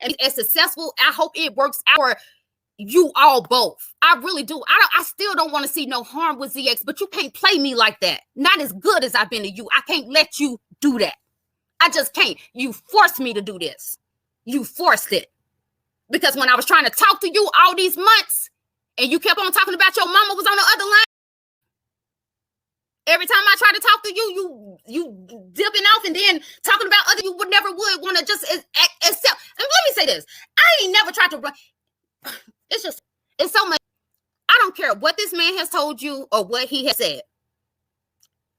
and as successful. I hope it works out for you all both. I really do. I still don't want to see no harm with ZX, but you can't play me like that. Not as good as I've been to you. I can't let you do that. I just can't. You forced me to do this. You forced it. Because when I was trying to talk to you all these months, and you kept on talking about your mama was on the other line, every time I try to talk to you, you dipping off and then talking about other, you would never want to just accept. And let me say this. I ain't never tried to run. It's so much. I don't care what this man has told you or what he has said.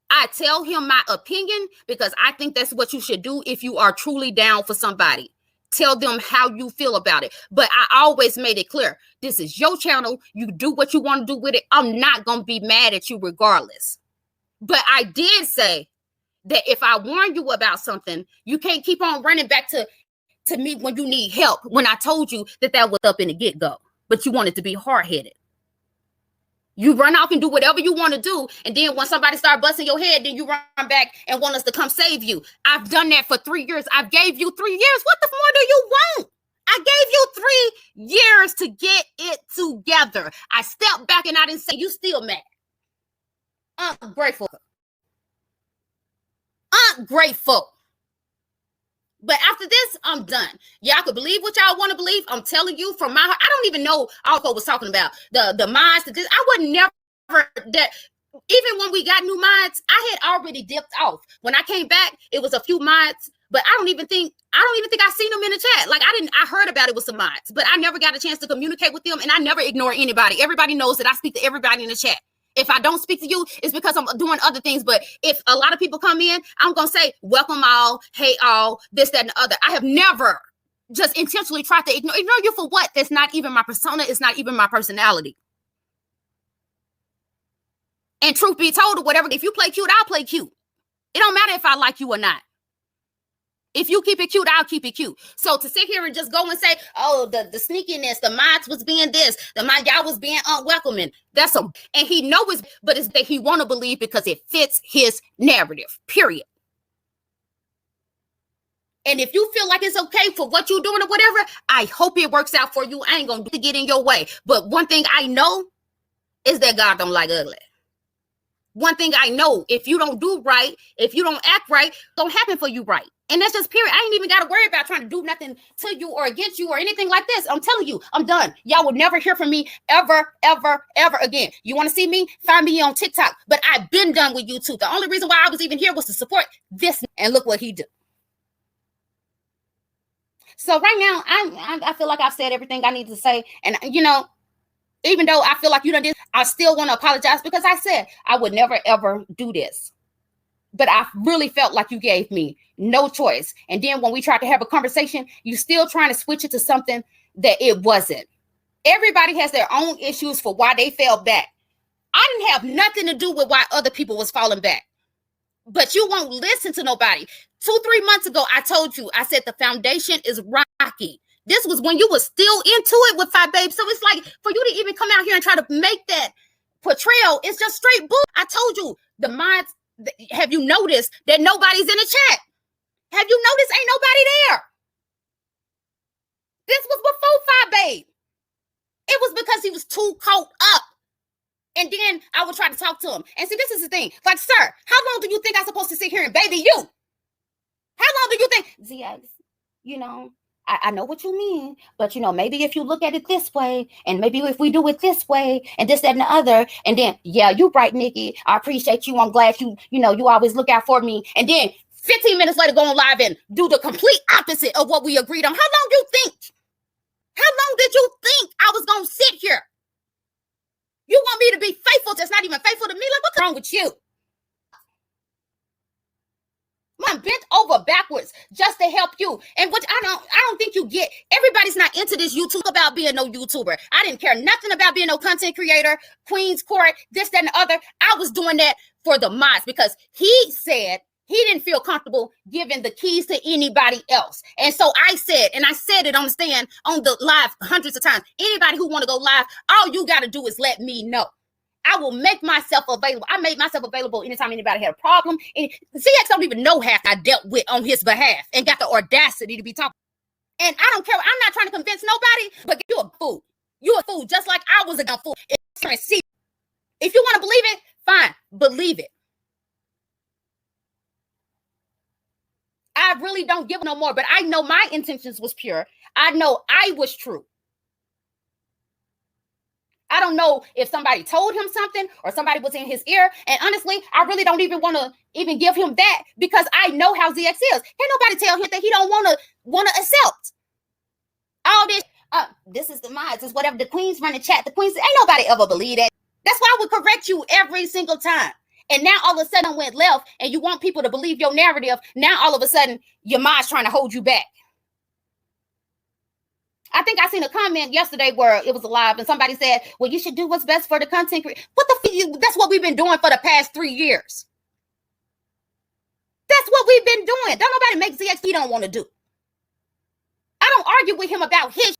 I tell him my opinion because I think that's what you should do if you are truly down for somebody. Tell them how you feel about it. But I always made it clear. This is your channel. You do what you want to do with it. I'm not going to be mad at you regardless. But I did say that if I warn you about something, you can't keep on running back to me when you need help, when I told you that was up in the get-go. But you wanted to be hard-headed. You run off and do whatever you want to do. And then when somebody start busting your head, then you run back and want us to come save you. I've done that for 3 years. I've gave you 3 years. What the more do you want? I gave you 3 years to get it together. I stepped back and I didn't say, you still mad. Ungrateful. Ungrateful. But after this, I'm done. Y'all could believe what y'all want to believe. I'm telling you from my heart. I don't even know Alco was talking about the mods. I would never that. Even when we got new mods, I had already dipped off. When I came back, it was a few mods, but I don't even think I seen them in the chat. Like I heard about it with some mods, but I never got a chance to communicate with them, and I never ignore anybody. Everybody knows that I speak to everybody in the chat. If I don't speak to you, it's because I'm doing other things. But if a lot of people come in, I'm going to say, welcome all, hey all, this, that, and the other. I have never just intentionally tried to ignore you for what? That's not even my persona. It's not even my personality. And truth be told, or whatever, if you play cute, I'll play cute. It don't matter if I like you or not. If you keep it cute, I'll keep it cute. So to sit here and just go and say, oh, the sneakiness, the mods was being this, y'all was being unwelcoming. That's and he knows, but it's that he want to believe because it fits his narrative, period. And if you feel like it's okay for what you're doing or whatever, I hope it works out for you. I ain't going to get in your way. But one thing I know is that God don't like ugly. One thing I know, if you don't do right, if you don't act right, it don't happen for you right. And that's just period. I ain't even got to worry about trying to do nothing to you or against you or anything like this. I'm telling you, I'm done. Y'all will never hear from me ever, ever, ever again. You want to see me? Find me on TikTok. But I've been done with YouTube. The only reason why I was even here was to support this. And look what he did. So right now, I feel like I've said everything I need to say. And, you know, even though I feel like you done this, I still want to apologize because I said I would never, ever do this. But I really felt like you gave me no choice. And then when we tried to have a conversation, you still trying to switch it to something that it wasn't. Everybody has their own issues for why they fell back. I didn't have nothing to do with why other people was falling back. But you won't listen to nobody. 2-3 months ago, I told you, I said the foundation is rocky. This was when you were still into it with Five Babes. So it's like for you to even come out here and try to make that portrayal, it's just straight bull. I told you, the mods, have you noticed that nobody's in the chat? Have you noticed ain't nobody there? This was before Five Babe. It was because he was too caught up. And then I would try to talk to him. And see, this is the thing. Like, sir, how long do you think I'm supposed to sit here and baby you? How long do you think? ZX, you know, I know what you mean, but, you know, maybe if you look at it this way, and maybe if we do it this way, and this, that, and the other, and then, yeah, you right, Nikki. I appreciate you. I'm glad you always look out for me. And then 15 minutes later, go on live and do the complete opposite of what we agreed on. How long do you think? How long did you think I was going to sit here? You want me to be faithful that's not even faithful to me? Like, what's wrong with you? I'm bent over backwards just to help you. And what I don't think you get. Everybody's not into this YouTube about being no YouTuber. I didn't care nothing about being no content creator, Queen's Court, this, that, and the other. I was doing that for the mods because he said he didn't feel comfortable giving the keys to anybody else. And so I said, and I said it on the stand, on the live hundreds of times, anybody who want to go live, all you got to do is let me know. I will make myself available. I made myself available anytime anybody had a problem. And CX don't even know half I dealt with on his behalf and got the audacity to be talking. And I don't care. I'm not trying to convince nobody, but you're a fool. You're a fool, just like I was a fool. If you want to believe it, fine, believe it. I really don't give no more, but I know my intentions was pure. I know I was true. I don't know if somebody told him something or somebody was in his ear. And honestly, I really don't even want to even give him that because I know how ZX is. Can't nobody tell him that he don't want to accept all this. This is the minds. It's whatever the queens run the chat. The queens, ain't nobody ever believe that. That's why I would correct you every single time. And now all of a sudden I went left and you want people to believe your narrative. Now all of a sudden your mind's trying to hold you back. I think I seen a comment yesterday where it was live and somebody said, well, you should do what's best for the content creator. What the that's what we've been doing for the past 3 years. That's what we've been doing. Don't nobody make ZX he don't want to do. I don't argue with him about his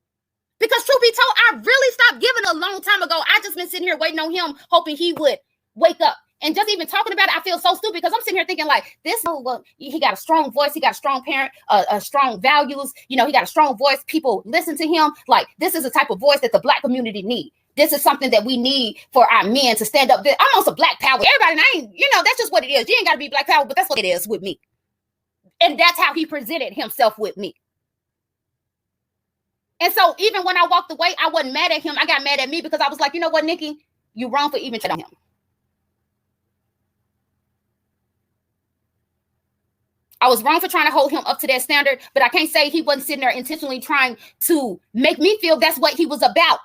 because truth be told, I really stopped giving a long time ago. I just been sitting here waiting on him, hoping he would wake up. And just even talking about it, I feel so stupid because I'm sitting here thinking like this. Well, he got a strong voice. He got a strong parent, strong values. You know, he got a strong voice. People listen to him. Like this is the type of voice that the Black community need. This is something that we need for our men to stand up. I'm on some Black power. Everybody, that's just what it is. You ain't got to be Black power, but that's what it is with me. And that's how he presented himself with me. And so even when I walked away, I wasn't mad at him. I got mad at me because I was like, you know what, Nikki, you wrong for even telling him. I was wrong for trying to hold him up to that standard, but I can't say he wasn't sitting there intentionally trying to make me feel that's what he was about.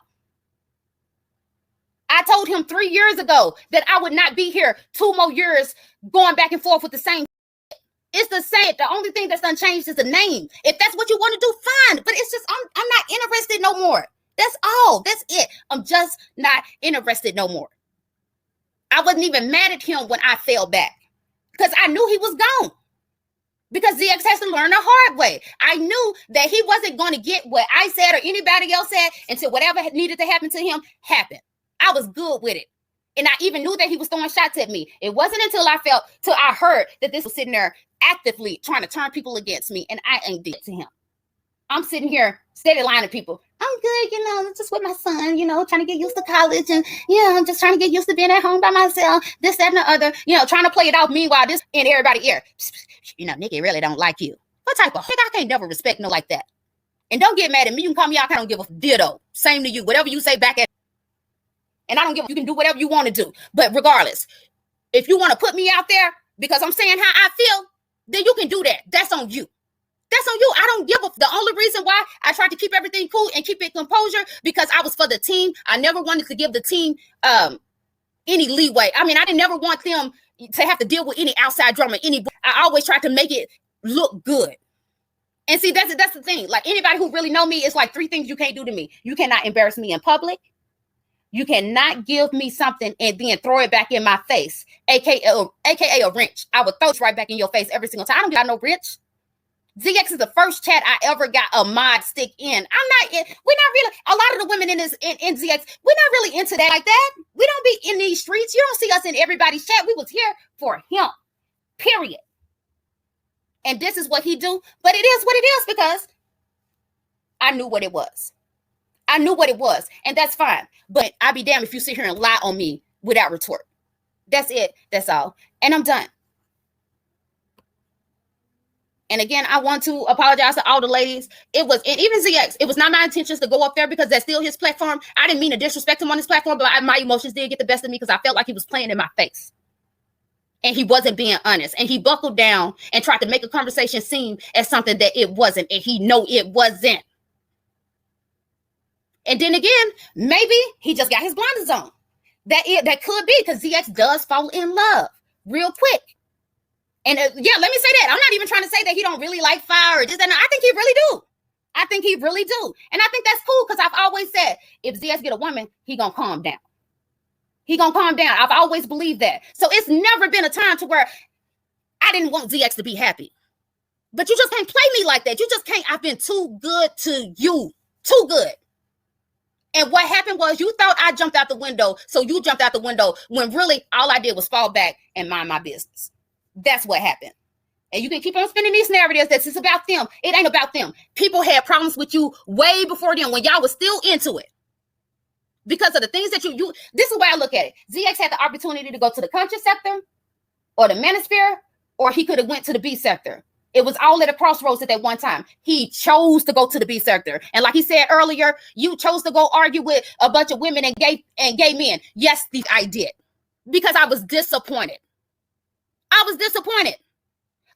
I told him 3 years ago that I would not be here 2 more years going back and forth with the same. It's the same. The only thing that's unchanged is the name. If that's what you want to do, fine. But it's just, I'm not interested no more. That's all. That's it. I'm just not interested no more. I wasn't even mad at him when I fell back because I knew he was gone. Because ZX has to learn the hard way. I knew that he wasn't going to get what I said or anybody else said until whatever needed to happen to him happened. I was good with it. And I even knew that he was throwing shots at me. It wasn't until I heard that this was sitting there actively trying to turn people against me. And I ain't did it to him. I'm sitting here steady lying to people. I'm good, just with my son, trying to get used to college. And, I'm just trying to get used to being at home by myself, this, that, and the other, trying to play it off. Meanwhile, this in everybody's ear. Nikki really don't like you. What type of heck? I can't never respect no like that. And don't get mad at me. You can call me out. I don't give a ditto. Same to you. Whatever you say back at. And I don't give. You can do whatever you want to do. But regardless, if you want to put me out there because I'm saying how I feel, then you can do that. That's on you. That's on you. I don't give a. The only reason why I tried to keep everything cool and keep it composure because I was for the team. I never wanted to give the team any leeway. I mean, I didn't never want them to have to deal with any outside drama. I always tried to make it look good. And see, that's the thing. Like anybody who really know me, it's like 3 things you can't do to me. You cannot embarrass me in public. You cannot give me something and then throw it back in my face, aka a wrench. I would throw it right back in your face every single time. I don't got no wrench. ZX is the first chat I ever got a mod stick in. We're not really, a lot of the women in ZX, we're not really into that like that. We don't be in these streets. You don't see us in everybody's chat. We was here for him, period. And this is what he do. But it is what it is because I knew what it was. I knew what it was. And that's fine. But I'd be damned if you sit here and lie on me without retort. That's it. That's all. And I'm done. And again, I want to apologize to all the ladies. And even ZX, it was not my intentions to go up there because that's still his platform. I didn't mean to disrespect him on his platform, but my emotions did get the best of me because I felt like he was playing in my face. And he wasn't being honest. And he buckled down and tried to make a conversation seem as something that it wasn't. And he know it wasn't. And then again, maybe he just got his blinders on. That could be because ZX does fall in love real quick. And let me say that. I'm not even trying to say that he don't really like fire or just that. No, I think he really do. I think he really do. And I think that's cool because I've always said if ZX get a woman, he gonna calm down. He gonna calm down. I've always believed that. So it's never been a time to where I didn't want ZX to be happy. But you just can't play me like that. You just can't. I've been too good to you. Too good. And what happened was you thought I jumped out the window. So you jumped out the window when really all I did was fall back and mind my business. That's what happened. And you can keep on spinning these narratives that it's about them. It ain't about them. People had problems with you way before them when y'all was still into it. Because of the things that you this is why I look at it. ZX had the opportunity to go to the conscious sector or the manosphere, or he could have went to the B sector. It was all at a crossroads at that one time. He chose to go to the B sector. And like he said earlier, you chose to go argue with a bunch of women and gay men. Yes, I did. Because I was disappointed. I was disappointed.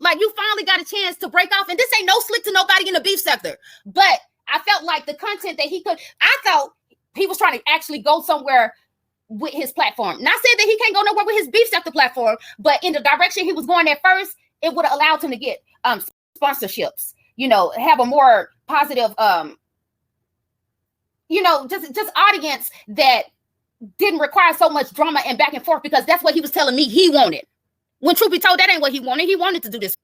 Like, you finally got a chance to break off. And this ain't no slick to nobody in the beef sector. But I felt like the content that he could, I thought he was trying to actually go somewhere with his platform. Not saying that he can't go nowhere with his beef sector platform, but in the direction he was going at first, it would have allowed him to get sponsorships, have a more positive, just audience that didn't require so much drama and back and forth, because that's what he was telling me he wanted. When truth be told, that ain't what he wanted. He wanted to do this.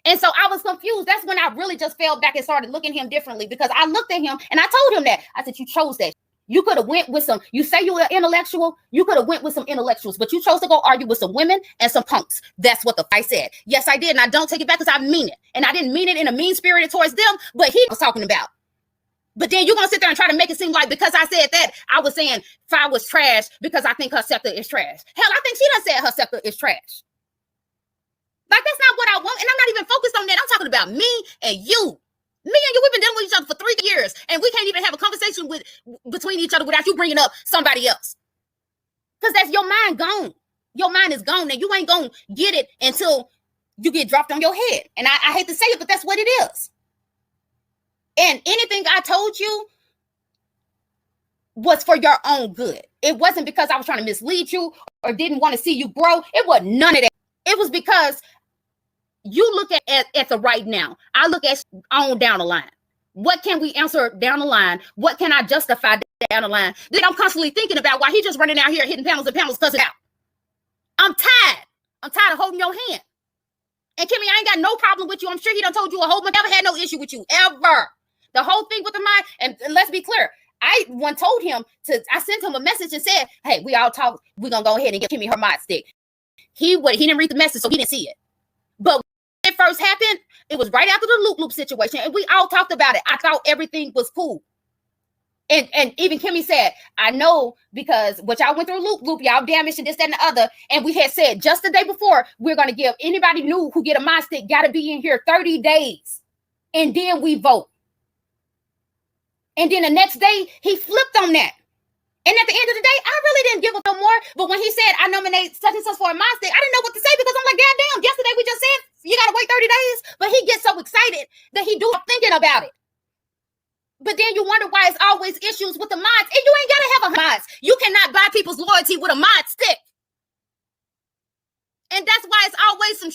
And so I was confused. That's when I really just fell back and started looking at him differently, because I looked at him and I told him that. I said, you chose that. You could have went with some, you say you were intellectual, you could have went with some intellectuals, but you chose to go argue with some women and some punks. That's what the fight said. Yes, I did. And I don't take it back, because I mean it. And I didn't mean it in a mean spirited towards them, but he was talking about. But then you're going to sit there and try to make it seem like because I said that, I was saying Fi was trash because I think her sector is trash. Hell, I think she done said her sector is trash. Like, that's not what I want. And I'm not even focused on that. I'm talking about me and you. Me and you, we've been dealing with each other for 3 years, and we can't even have a conversation between each other without you bringing up somebody else. Because that's your mind gone. Your mind is gone, and you ain't going to get it until you get dropped on your head. And I hate to say it, but that's what it is. And anything I told you was for your own good. It wasn't because I was trying to mislead you or didn't want to see you grow. It was none of that. It was because you look at the right now. I look at on down the line. What can we answer down the line? What can I justify down the line? Then I'm constantly thinking about why he just running out here hitting panels and panels cussing out. I'm tired. I'm tired of holding your hand. And Kimmy, I ain't got no problem with you. I'm sure he done told you a whole bunch. Never had no issue with you, ever. The whole thing with the mind, and let's be clear, I told him I sent him a message and said, hey, we all talk, we're going to go ahead and give Kimmy her mod stick. He didn't read the message, so he didn't see it. But when it first happened, it was right after the loop situation, and we all talked about it. I thought everything was cool. And even Kimmy said, I know, because what y'all went through loop, y'all damaged and this, that, and the other. And we had said just the day before, we're going to give anybody new who get a mod stick, got to be in here 30 days. And then we vote. And then the next day, he flipped on that. And at the end of the day, I really didn't give a no more. But when he said, I nominate such and such for a mod stick, I didn't know what to say, because I'm like, goddamn, yesterday we just said you got to wait 30 days. But he gets so excited that he do thinking about it. But then you wonder why it's always issues with the mods. And you ain't got to have a mods. You cannot buy people's loyalty with a mod stick. And that's why it's always some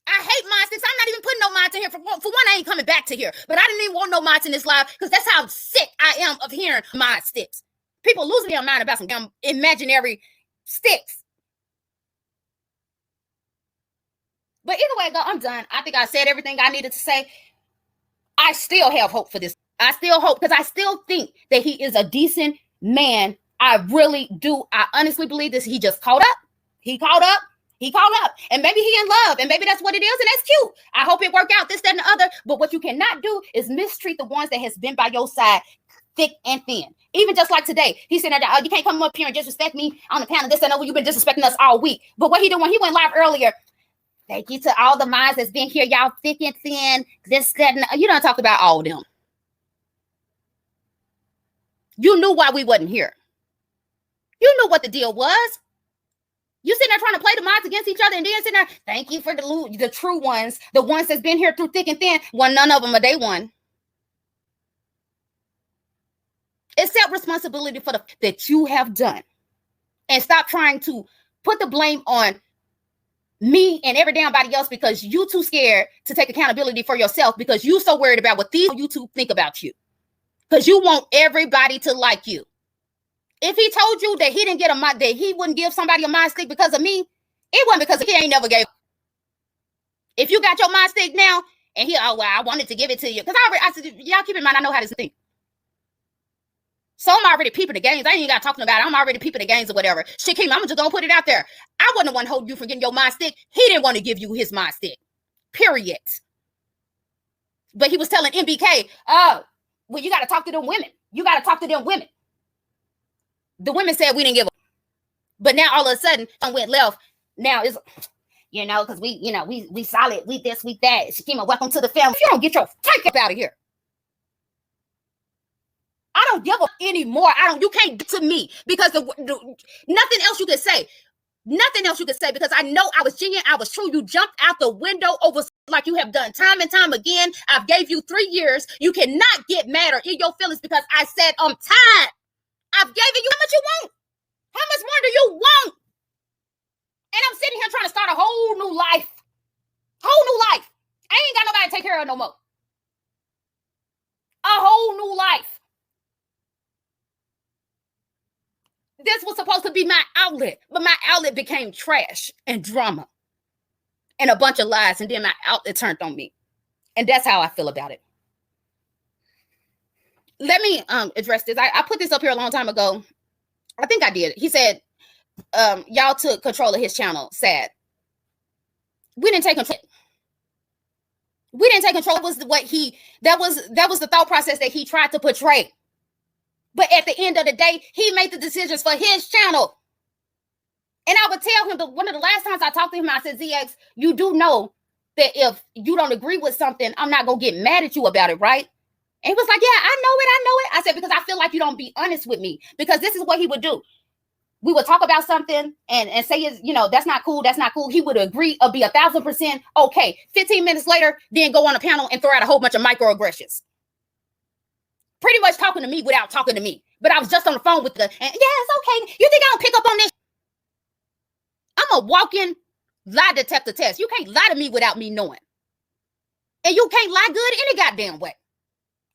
I hate mod sticks. I'm not even putting no mods in here. For one, I ain't coming back to here. But I didn't even want no mods in this live, because that's how sick I am of hearing mod sticks. People losing their mind about some damn imaginary sticks. But either way, I'm done. I think I said everything I needed to say. I still have hope for this. I still hope, because I still think that he is a decent man. I really do. I honestly believe this. He just caught up. He caught up. And maybe he in love, and maybe that's what it is, and that's cute. I hope it worked out, this, that, and the other. But what you cannot do is mistreat the ones that has been by your side thick and thin. Even just like today, he said, you can't come up here and disrespect me on the panel, this and over. You've been disrespecting us all week. But what he doing when he went live earlier, thank you to all the minds that's been here, y'all thick and thin, this, that, and you don't talk about all of them. You knew why we wasn't here. You knew what the deal was. You sitting there trying to play the mods against each other, and then sitting there, thank you for the true ones, the ones that's been here through thick and thin. Well, none of them are day one. Accept responsibility for that you have done, and stop trying to put the blame on me and every damn body else, because you too scared to take accountability for yourself, because you so worried about what these YouTube think about you, because you want everybody to like you. If he told you that he didn't get a mod, that he wouldn't give somebody a mod stick because of me, it wasn't because he ain't never gave. If you got your mod stick now, and I wanted to give it to you, because I said, y'all keep in mind, I know how this thing. So I'm already peeping the games. I ain't got talking about it. I'm already peeping the games or whatever. Shit, Kim, I'm just gonna put it out there. I wasn't the one holding you from getting your mind stick. He didn't want to give you his mind stick. Period. But he was telling MBK, oh, well, you got to talk to them women. You got to talk to them women. The women said we didn't give a. But now all of a sudden, I went left. Now it's, because we solid. We this, we that. Shakima, welcome to the family. If you don't get your freak up out of here. I don't give up anymore. You can't get to me because nothing else you can say. Nothing else you can say because I know I was genuine. I was true. You jumped out the window over like you have done time and time again. I've gave you 3 years. You cannot get mad or in your feelings because I said I'm tired. I've given you how much you want. How much more do you want? And I'm sitting here trying to start a whole new life. Whole new life. I ain't got nobody to take care of no more. A whole new life. This was supposed to be my outlet, but my outlet became trash and drama and a bunch of lies, and then my outlet turned on me. And that's how I feel about it. Let me address this. I put this up here a long time ago. I think I did. He said, y'all took control of his channel. Sad. We didn't take control. We didn't take control. That was the thought process that he tried to portray. But at the end of the day, he made the decisions for his channel. And I would tell him that one of the last times I talked to him, I said, ZX, you do know that if you don't agree with something, I'm not going to get mad at you about it, right? And he was like, yeah, I know it. I said, because I feel like you don't be honest with me. Because this is what he would do. We would talk about something and say, that's not cool. That's not cool. He would agree or be 1,000% okay. 15 minutes later, then go on a panel and throw out a whole bunch of microaggressions. Pretty much talking to me without talking to me. But I was just on the phone with it's okay. You think I don't pick up on this? I'm a walking lie detector test. You can't lie to me without me knowing. And you can't lie good any goddamn way.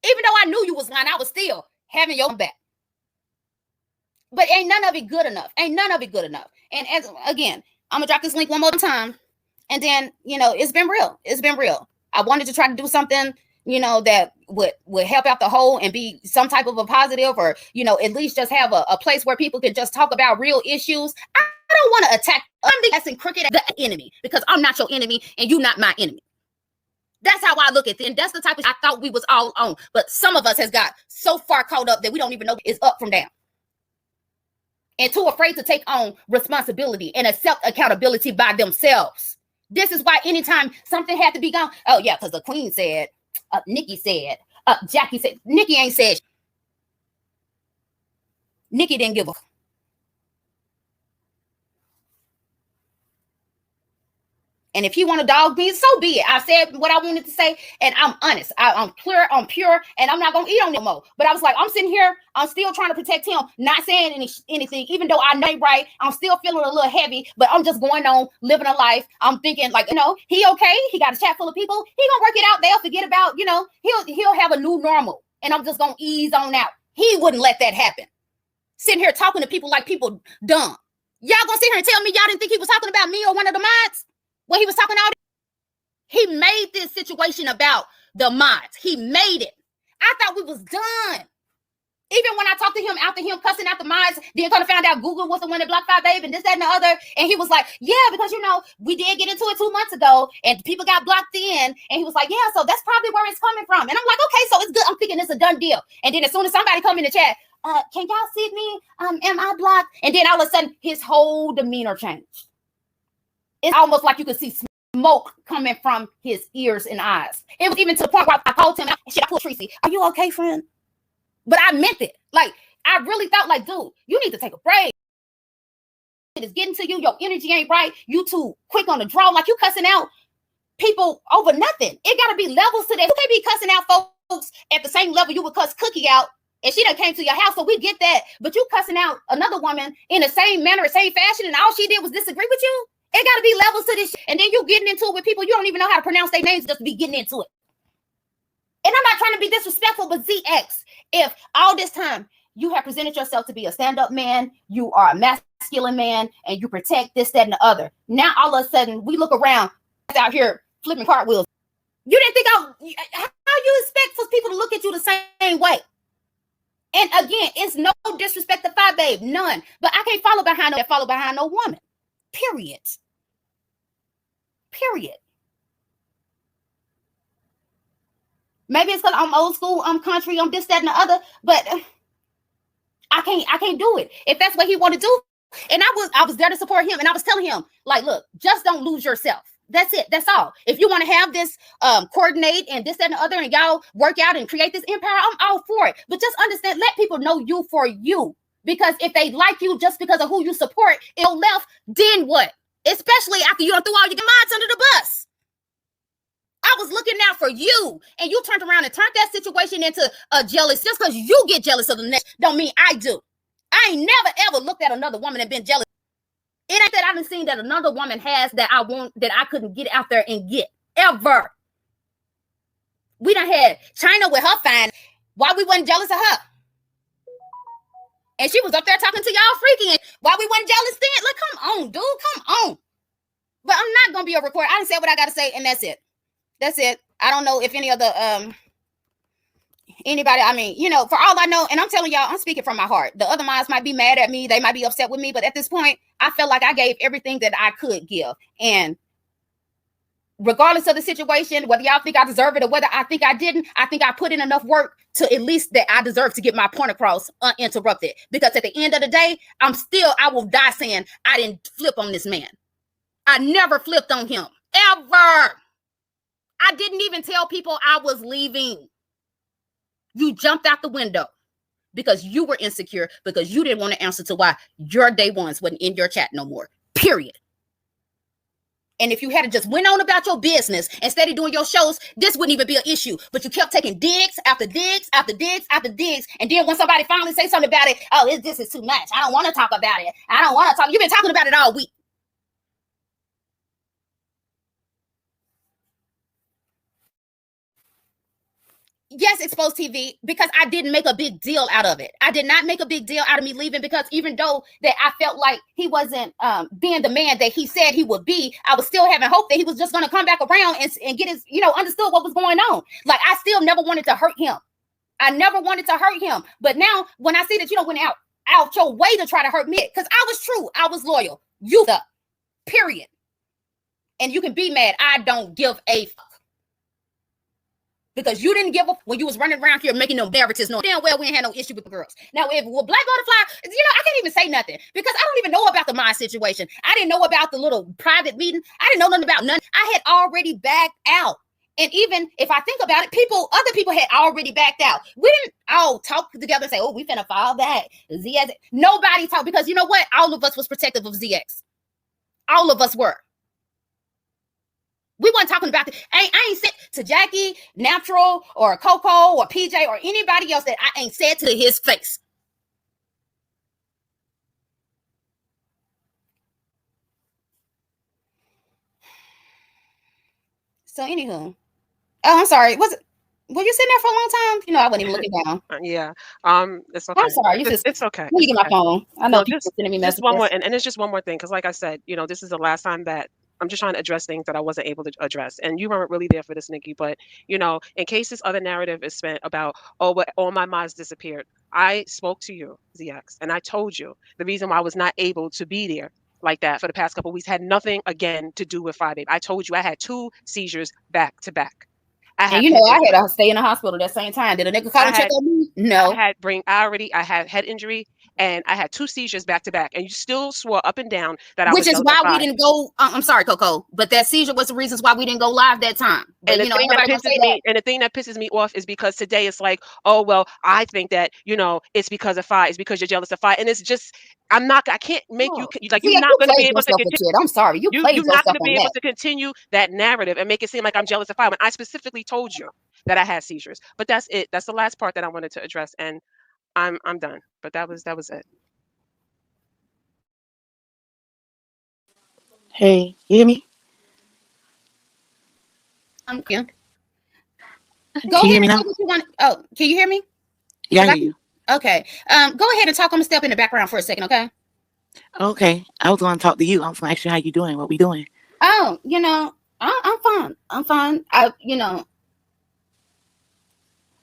Even though I knew you was lying, I was still having your back. But ain't none of it good enough. Ain't none of it good enough. And again, I'm going to drop this link one more time. And then, it's been real. It's been real. I wanted to try to do something that would help out the whole and be some type of a positive or, at least just have a place where people can just talk about real issues. I don't want to attack. I'm the ass and crooked the enemy because I'm not your enemy and you're not my enemy. That's how I look at it. And that's the type of I thought we was all on. But some of us has got so far caught up that we don't even know it's up from down. And too afraid to take on responsibility and accept accountability by themselves. This is why anytime something had to be gone. Oh, yeah, because the queen said. Nikki said, Jackie said, Nikki ain't said. Nikki didn't give a. And if he want to dog me, so be it. I said what I wanted to say, and I'm honest. I'm clear, I'm pure, and I'm not going to eat on no more. But I was like, I'm sitting here, I'm still trying to protect him, not saying anything, even though I know right. I'm still feeling a little heavy, but I'm just going on, living a life. I'm thinking like, he okay. He got a chat full of people. He going to work it out. They'll forget about, he'll have a new normal, and I'm just going to ease on out. He wouldn't let that happen. Sitting here talking to people like people dumb. Y'all going to sit here and tell me y'all didn't think he was talking about me or one of the mods? When he was talking out, he made this situation about the mods. He made it. I thought we was done. Even when I talked to him after him cussing out the mods, then kind of found out Google was the one that blocked 5 Babe and this, that, and the other. And he was like, yeah, because, we did get into it 2 months ago and people got blocked in. And he was like, yeah, so that's probably where it's coming from. And I'm like, okay, so it's good. I'm thinking it's a done deal. And then as soon as somebody come in the chat, can y'all see me? Am I blocked? And then all of a sudden, his whole demeanor changed. It's almost like you could see smoke coming from his ears and eyes. It was even to the point where I called him. I pulled Tracy. Are you okay, friend? But I meant it. Like, I really felt like, dude, you need to take a break. It is getting to you. Your energy ain't right. You too quick on the draw. Like, you cussing out people over nothing. It got to be levels to that. You can't be cussing out folks at the same level you would cuss Cookie out. And she done came to your house, so we get that. But you cussing out another woman in the same manner, same fashion, and all she did was disagree with you? It got to be levels to this. And then you getting into it with people you don't even know how to pronounce their names just to be getting into it. And I'm not trying to be disrespectful, but ZX, if all this time you have presented yourself to be a stand-up man, you are a masculine man, and you protect this, that, and the other. Now, all of a sudden, we look around out here flipping cartwheels. You didn't think how you expect for people to look at you the same way? And again, it's no disrespect to Fi Babe, none. But I can't follow behind no woman. Period. Maybe it's because I'm old school, I'm country, I'm this, that, and the other, but I can't do it. If that's what he want to do, and I was there to support him, and I was telling him, like, look, just don't lose yourself. That's it. That's all. If you want to have this coordinate and this, that, and the other, and y'all work out and create this empire, I'm all for it. But just understand, let people know you for you. Because if they like you just because of who you support, it'll left, then what? Especially after you don't throw all your minds under the bus. I was looking out for you, and you turned around and turned that situation into a jealous. Just because you get jealous of the next don't mean I do. I ain't never ever looked at another woman and been jealous. It ain't that I done seen that another woman has that I want, that I couldn't get out there and get ever. We done had China with her fine. Why we wasn't jealous of her? And she was up there talking to y'all freaking. And why we wasn't jealous then? Like, come on, dude, come on. But I'm not gonna be a recorder. I done said what I gotta say, and that's it. That's it. I don't know if any of the anybody, I mean, you know, for all I know, and I'm telling y'all, I'm speaking from my heart. The other minds might be mad at me, they might be upset with me, but at this point, I felt like I gave everything that I could give. And regardless of the situation, whether y'all think I deserve it or whether I think I didn't, I think I put in enough work to at least that I deserve to get my point across uninterrupted. Because at the end of the day, I will die saying I didn't flip on this man. I never flipped on him, ever. I didn't even tell people I was leaving. You jumped out the window because you were insecure, because you didn't want to answer to why your day ones wasn't in your chat no more, period. And if you had just went on about your business instead of doing your shows, this wouldn't even be an issue. But you kept taking digs after digs after digs after digs. And then when somebody finally say something about it, oh, this is too much. I don't want to talk about it. I don't want to talk. You've been talking about it all week. Yes, Exposed TV, because I didn't make a big deal out of it. I did not make a big deal out of me leaving, because even though that I felt like he wasn't being the man that he said he would be, I was still having hope that he was just going to come back around and get his, understood what was going on. Like, I still never wanted to hurt him. I never wanted to hurt him. But now when I see that you don't went out your way to try to hurt me, because I was true, I was loyal. You the period. And you can be mad. I don't give a fuck. Because you didn't give up when you was running around here making no narratives. No, damn well we ain't had no issue with the girls. Now, if Black Butterfly, I can't even say nothing because I don't even know about the mind situation. I didn't know about the little private meeting. I didn't know nothing about none. I had already backed out. And even if I think about it, other people had already backed out. We didn't all talk together and say, oh, we finna fall back. ZX. Nobody talked, because you know what? All of us was protective of ZX. All of us were. We weren't talking about it. I ain't said to Jackie, Natural, or Coco, or PJ, or anybody else that I ain't said to his face. So, anywho. Oh, I'm sorry. Were you sitting there for a long time? I wasn't even looking down. Yeah. It's okay. I'm sorry. It's okay. Let me get my phone. I know people sending me messages. Just one more, and it's just one more thing, because like I said, this is the last time that I'm just trying to address things that I wasn't able to address. And you weren't really there for this, Nikki. But, in case this other narrative is spent about, but all my mods disappeared. I spoke to you, ZX, and I told you the reason why I was not able to be there like that for the past couple of weeks had nothing, again, to do with Friday. I told you I had 2 seizures back to back. I had to stay in the hospital at that same time. Did a nigga call and check on me? No. I had head injury, and I had 2 seizures back to back, and you still swore up and down that I was jealous. Which is why we didn't go. I'm sorry, Coco, but that seizure was the reasons why we didn't go live that time. But, and the thing that pisses me off is because today it's like, oh well, I think that it's because of Fi, it's because you're jealous of Fi, and it's just I can't make you like you're not going to be able to continue. I'm sorry, you're not going to be able to continue that narrative and make it seem like I'm jealous of Fi when I specifically told you that I had seizures. But that's it. That's the last part that I wanted to address, and I'm done. But that was it. Hey, you hear me? Yeah. Go ahead and talk what you want. Oh, can you hear me? Yeah, I hear you. Okay. Go ahead and talk. I'm gonna step in the background for a second, okay? Okay. I was going to talk to you. I was going to ask you how you doing. What we doing? Oh, I'm fine. I'm fine.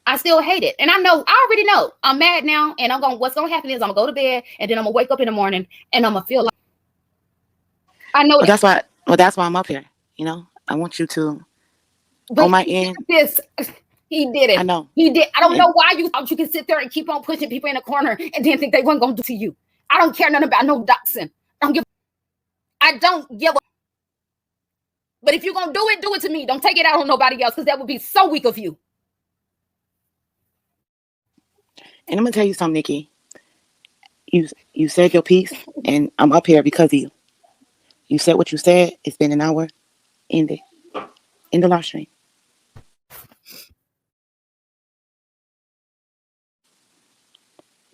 I still hate it. And I already know. I'm mad now. And what's going to happen is I'm going to go to bed and then I'm going to wake up in the morning and I'm going to feel like, I know Well, that. that's why I'm up here. You know, I want you to, But on my end, he did I it. know. He did. I don't know why you thought you could sit there and keep on pushing people in the corner and then think they weren't going to do to you. I don't care nothing about no doxing. I don't give a. But if you're going to do it to me. Don't take it out on nobody else because that would be so weak of you. And I'm gonna tell you something, Nikki. You said your piece, and I'm up here because of you. You said what you said. It's been an hour. End it. In the live stream.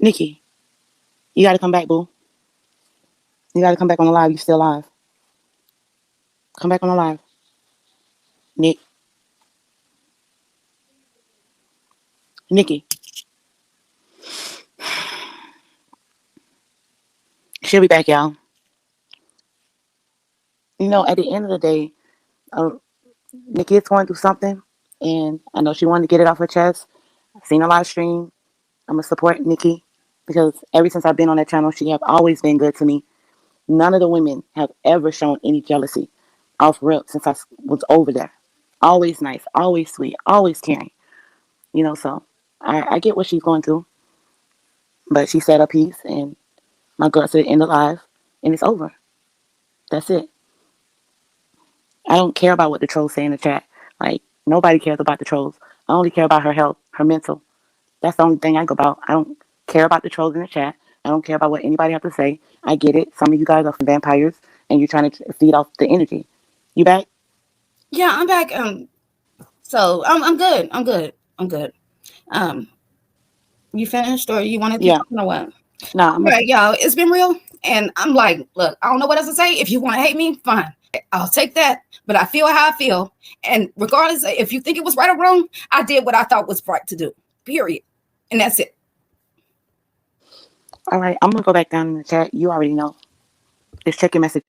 Nikki, you got to come back, boo. You got to come back on the live. You still live. Come back on the live. Nick. Nikki. She'll be back, y'all. You know, at the end of the day, Nikki is going through something, and I know she wanted to get it off her chest. I've seen a live stream. I'm going to support Nikki because ever since I've been on that channel, she have always been good to me. None of the women have ever shown any jealousy off rip since I was over there. Always nice, always sweet, always caring. You know, so I get what she's going through. But she said her piece, and my girl said end the live, and it's over. That's it. I don't care about what the trolls say in the chat. Like, nobody cares about the trolls. I only care about her health, her mental. That's the only thing I go about. I don't care about the trolls in the chat. I don't care about what anybody have to say. I get it. Some of you guys are vampires, and you're trying to feed off the energy. You back? Yeah, I'm back. So I'm good. I'm good. You finished or you want to keep talking or what? No, I'm right, y'all. It's been real, and I'm like, look, I don't know what else to say. If you want to hate me, fine. I'll take that. But I feel how I feel, and regardless if you think it was right or wrong, I did what I thought was right to do. Period, and that's it. All right, I'm gonna go back down in the chat. You already know. Just check your message.